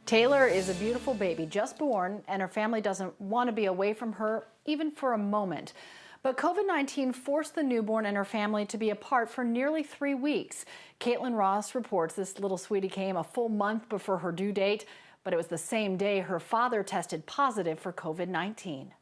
Taylor is a beautiful baby just born, and her family doesn't want to be away from her even for a moment. But COVID-19 forced the newborn and her family to be apart for nearly 3 weeks. Caitlin Ross reports this little sweetie came a full month before her due date, but it was the same day her father tested positive for COVID-19.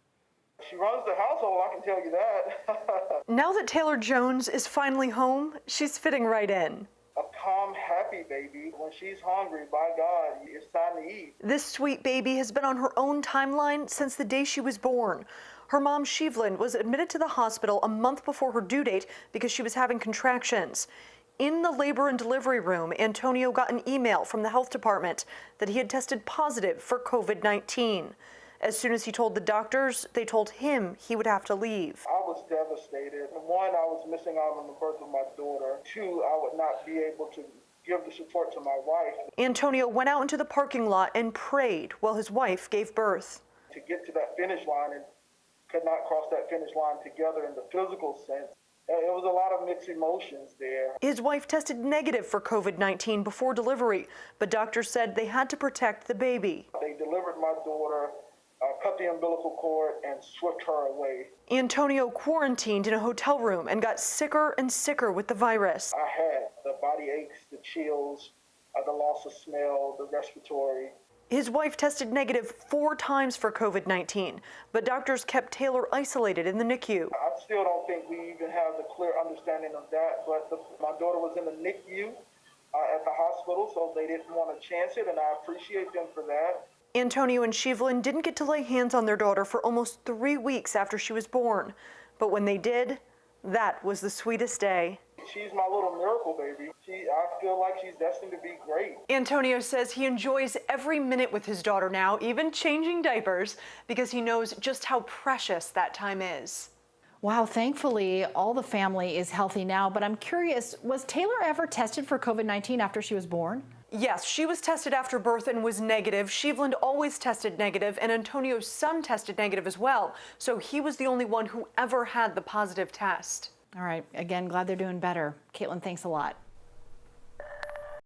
She runs the household, I can tell you that. Now that Taylor Jones is finally home, she's fitting right in. A calm, happy baby. When she's hungry, by God, it's time to eat. This sweet baby has been on her own timeline since the day she was born. Her mom, Shevlin, was admitted to the hospital a month before her due date because she was having contractions. In the labor and delivery room, Antonio got an email from the health department that he had tested positive for COVID-19. As soon as he told the doctors, they told him he would have to leave. I was devastated. One, I was missing out on the birth of my daughter. Two, I would not be able to give the support to my wife. Antonio went out into the parking lot and prayed while his wife gave birth. To get to that finish line and could not cross that finish line together in the physical sense. It was a lot of mixed emotions there. His wife tested negative for COVID-19 before delivery, but doctors said they had to protect the baby. They delivered my daughter, cut the umbilical cord, and swept her away. Antonio quarantined in a hotel room and got sicker and sicker with the virus. I had the body aches, the chills, the loss of smell, the respiratory. His wife tested negative 4 times for COVID-19, but doctors kept Taylor isolated in the NICU. I still don't think we even have the clear understanding of that, but my daughter was in the NICU at the hospital, so they didn't want to chance it, and I appreciate them for that. Antonio and Shevlin didn't get to lay hands on their daughter for almost 3 weeks after she was born, but when they did, that was the sweetest day. She's my little miracle baby. I feel like she's destined to be great. Antonio says he enjoys every minute with his daughter now, even changing diapers, because he knows just how precious that time is. Wow, thankfully, all the family is healthy now, but I'm curious, was Taylor ever tested for COVID-19 after she was born? Yes, she was tested after birth and was negative. Shevlin always tested negative, and Antonio's son tested negative as well. So he was the only one who ever had the positive test. All right, again, glad they're doing better. Caitlin, thanks a lot.